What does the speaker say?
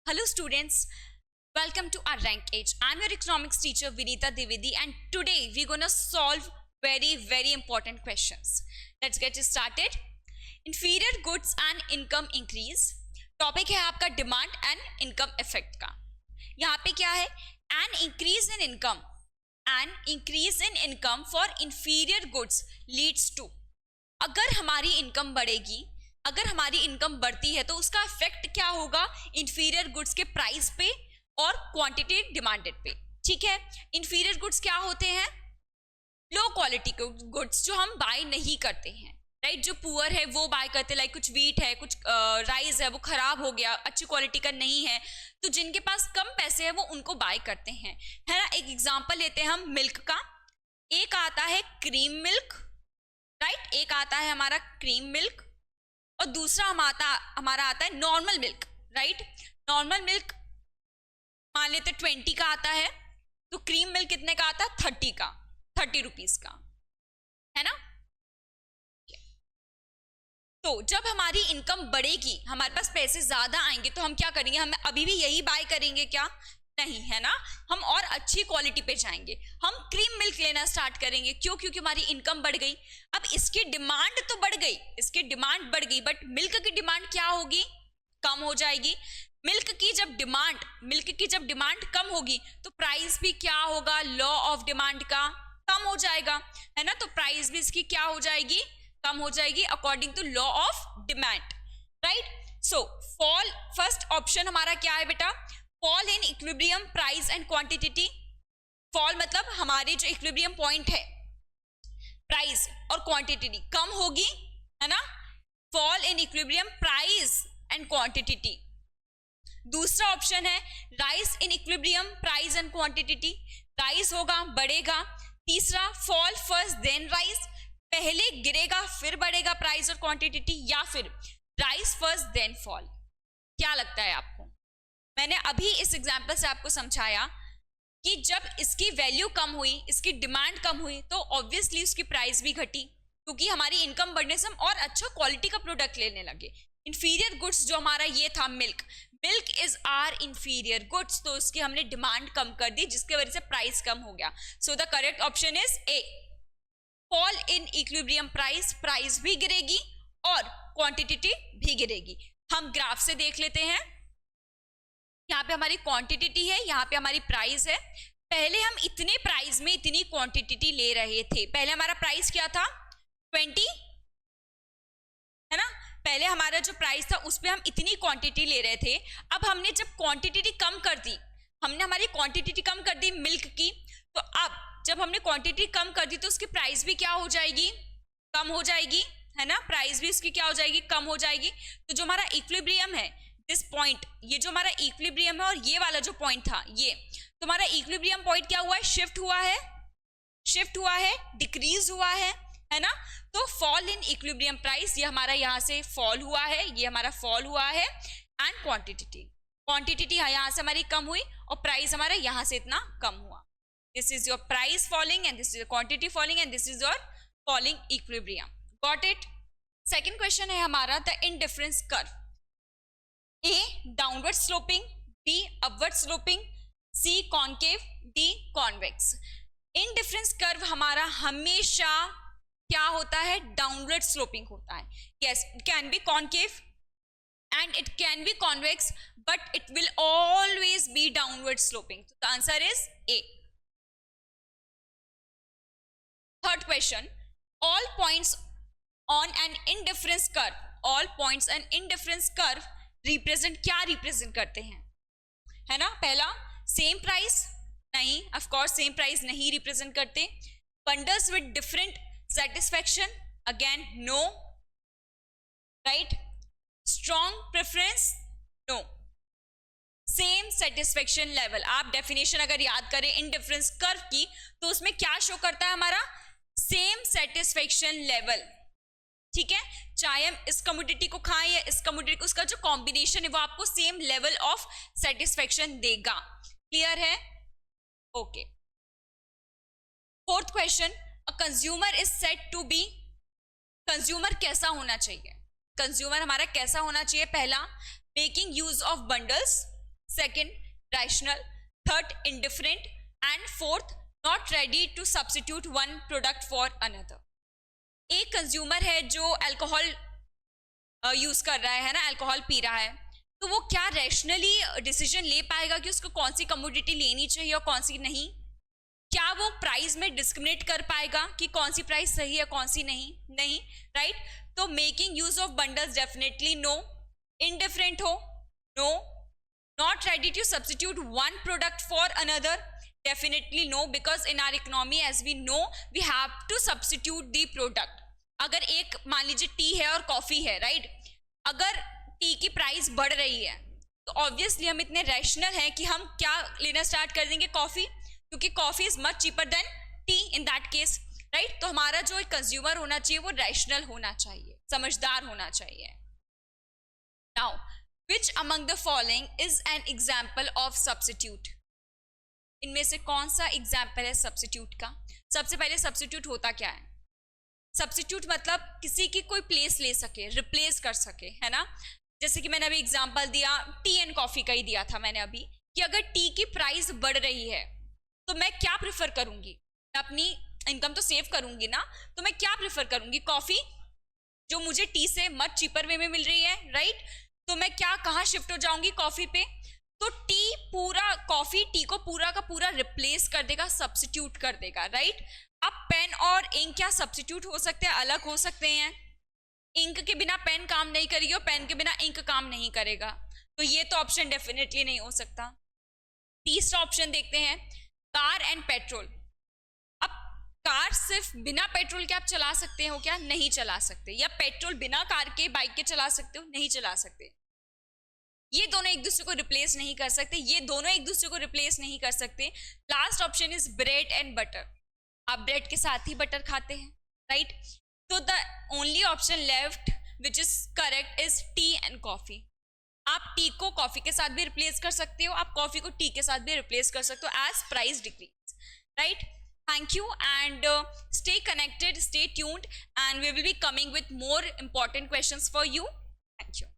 Hello students, welcome to our rank age. I'm your economics teacher Vinita Divedi and today we're gonna solve very important questions. Let's get started. Inferior goods and income increase. Topic है आपका demand and income effect का. यहाँ पे क्या है? An increase in income for inferior goods leads to. अगर हमारी income बढ़ेगी, अगर हमारी इनकम बढ़ती है तो उसका इफेक्ट क्या होगा इंफीरियर गुड्स के प्राइस पे और क्वांटिटी डिमांडेड पे. ठीक है, इंफीरियर गुड्स क्या होते हैं? लो क्वालिटी के गुड्स जो हम बाय नहीं करते हैं, राइट? जो पुअर है वो बाय करते, लाइक कुछ वीट है, कुछ राइस है, वो खराब हो गया, अच्छी क्वालिटी का नहीं है, तो जिनके पास कम पैसे है वो उनको बाय करते हैं, है ना. एक एग्जांपल लेते हैं हम मिल्क का. एक आता है क्रीम मिल्क, राइट? एक आता है हमारा क्रीम मिल्क और दूसरा हमारा आता है normal milk, right? Normal milk मान लेते 20 का आता है, तो क्रीम मिल्क कितने का आता है? 30 रुपीज का, है ना. तो जब हमारी इनकम बढ़ेगी, हमारे पास पैसे ज्यादा आएंगे, तो हम क्या करेंगे? हम अभी भी यही बाय करेंगे क्या? नहीं, है ना. हम और अच्छी क्वालिटी पे जाएंगे, हम क्रीम मिल्क लेना स्टार्ट करेंगे. क्यों? क्योंकि हमारी इनकम बढ़ गई. अब इसकी डिमांड तो बढ़ गई, बट मिल्क की डिमांड क्या होगी? कम हो जाएगी. मिल्क की जब डिमांड कम होगी तो प्राइस भी क्या होगा? लॉ ऑफ डिमांड का कम हो जाएगा, है ना. तो प्राइस भी इसकी क्या हो जाएगी? कम हो जाएगी according to law of demand, right. So fall, first option हमारा क्या है बेटा? Fall in equilibrium price and quantity. Fall मतलब हमारे जो इक्विलिब्रियम पॉइंट है, प्राइस और क्वांटिटी कम होगी, है ना. Fall in equilibrium price and quantity. दूसरा ऑप्शन है rise in equilibrium price and quantity. Rise होगा, बढ़ेगा. तीसरा फॉल फर्स्ट देन राइज, पहले गिरेगा फिर बढ़ेगा प्राइस और क्वांटिटी, या फिर राइज फर्स्ट देन फॉल. क्या लगता है आपको? मैंने अभी इस एग्जांपल से आपको समझाया कि जब इसकी वैल्यू कम हुई, इसकी डिमांड कम हुई, तो ऑब्वियसली उसकी प्राइस भी घटी, क्योंकि हमारी इनकम बढ़ने से हम और अच्छा क्वालिटी का प्रोडक्ट लेने लगे. इंफीरियर गुड्स जो हमारा ये था milk is are inferior goods, तो उसकी हमने डिमांड कम कर दी जिसकी वजह से प्राइस कम हो गया. So the correct option is a, fall in equilibrium price. Price भी गिरेगी और क्वांटिटी भी गिरेगी. हम ग्राफ से देख लेते हैं. यहाँ पे हमारी क्वांटिटी है, यहाँ पे हमारी प्राइस है. पहले हम इतने प्राइस में इतनी क्वांटिटी ले रहे थे. पहले हमारा प्राइस क्या था? 20, है ना. पहले हमारा जो प्राइस था उस पे हम इतनी क्वांटिटी ले रहे थे. अब हमने जब क्वांटिटी कम कर दी, हमारी क्वांटिटी कम कर दी मिल्क की, तो अब जब हमने क्वांटिटी कम कर दी तो उसकी प्राइस भी क्या हो जाएगी? कम हो जाएगी, है ना. प्राइस भी इसकी क्या हो जाएगी? कम हो जाएगी. तो जो हमारा इक्विलिब्रियम है, दिस पॉइंट, ये जो हमारा इक्विलिब्रियम है और ये वाला जो पॉइंट था, ये तो हमारा इक्विलिब्रियम पॉइंट क्या हुआ है? शिफ्ट हुआ है, डिक्रीज हुआ है ना. तो फॉल इन इक्विलिब्रियम प्राइस, ये हमारा यहाँ से फॉल हुआ है, ये हमारा फॉल हुआ है. एंड क्वांटिटी यहाँ से हमारी कम हुई और प्राइस हमारा यहाँ से इतना कम हुआ. This is your price falling and this is your quantity falling and this is your falling equilibrium. Got it? Second question है हमारा the indifference curve. A downward sloping, B upward sloping, C concave, D convex. Indifference curve हमारा हमेशा क्या होता है? Downward sloping होता है. Yes, it can be concave and it can be convex, but it will always be downward sloping. The answer is A. Third question, all points on an indifference curve represent, क्या represent करते हैं, है ना. पहला same price, नहीं, of course same price नहीं represent करते. Bundles with different satisfaction, again no, right. Strong preference, no. Same satisfaction level, आप डेफिनेशन अगर याद करें इंडिफरेंस कर्व की, तो उसमें क्या शो करता है? हमारा सेम सेटिस्फैक्शन लेवल. ठीक है, चाहे हम इस कमोडिटी को खाएं या इस कमोडिटी को, उसका जो कॉम्बिनेशन है वो आपको सेम लेवल ऑफ सेटिस्फैक्शन देगा. क्लियर है? Okay. Fourth question, a consumer is said to be. Consumer कैसा होना चाहिए? कंज्यूमर हमारा कैसा होना चाहिए? पहला, making use of bundles, second rational, third indifferent, and fourth not ready to substitute one product for another. एक कंज्यूमर है जो अल्कोहल यूज कर रहा है ना, अल्कोहल पी रहा है, तो वो क्या रैशनली डिसीजन ले पाएगा कि उसको कौन सी कमोडिटी लेनी चाहिए और कौन सी नहीं? क्या वो प्राइस में डिस्क्रिमिनेट कर पाएगा कि कौन सी प्राइस सही है कौन सी नहीं? नहीं, राइट? तो making use of bundles definitely no. Indifferent हो, no. Not ready to substitute one product for another, definitely no, because in our economy as we know we have to substitute the product. अगर एक मान लीजिए T है और coffee है, right? अगर T की प्राइस बढ़ रही है तो ऑब्वियसली हम इतने रैशनल हैं कि हम क्या लेना स्टार्ट कर देंगे? कॉफी, क्योंकि coffee is much cheaper than T in that case, right? तो हमारा जो एक कंज्यूमर होना चाहिए वो रैशनल होना चाहिए, समझदार होना चाहिए. Now which among the following is an example of substitute? इनमें से कौन सा एग्जाम्पल है सब्स्टिट्यूट का? सबसे पहले सब्स्टिट्यूट होता क्या है? सब्स्टिट्यूट मतलब किसी की कोई प्लेस ले सके, रिप्लेस कर सके, है ना? जैसे कि मैंने अभी एग्जांपल दिया, टी एंड कॉफी का ही दिया था मैंने अभी, कि अगर टी की प्राइस बढ़ रही है तो मैं क्या प्रेफर करूंगी? मैं अपनी इनकम तो सेव करूंगी ना, तो मैं क्या प्रेफर करूंगी? कॉफी, जो मुझे टी से मच चीपर वे में मिल रही है, राइट? तो मैं क्या कहाँ शिफ्ट हो जाऊंगी? कॉफी पे. तो टी पूरा, कॉफी टी को पूरा का पूरा रिप्लेस कर देगा, सब्स्टिट्यूट कर देगा, राइट? अब पेन और इंक क्या सब्स्टिट्यूट हो सकते हैं? अलग हो सकते हैं. इंक के बिना पेन काम नहीं करेगी और पेन के बिना इंक काम नहीं करेगा, तो ये तो ऑप्शन डेफिनेटली नहीं हो सकता. तीसरा ऑप्शन देखते हैं, कार एंड पेट्रोल. अब कार सिर्फ बिना पेट्रोल के आप चला सकते हो क्या? नहीं चला सकते. या पेट्रोल बिना कार के, बाइक के चला सकते हो? नहीं चला सकते. ये दोनों एक दूसरे को रिप्लेस नहीं कर सकते, ये दोनों एक दूसरे को रिप्लेस नहीं कर सकते. Last option is bread and butter. आप ब्रेड के साथ ही बटर खाते हैं, राइट? तो the only option left which is correct is T and coffee. आप टी को कॉफी के साथ भी रिप्लेस कर सकते हो, आप कॉफी को टी के साथ भी रिप्लेस कर सकते हो as price decrease, right? Thank you and stay connected, stay tuned, and we will be coming with more important questions for you. Thank you.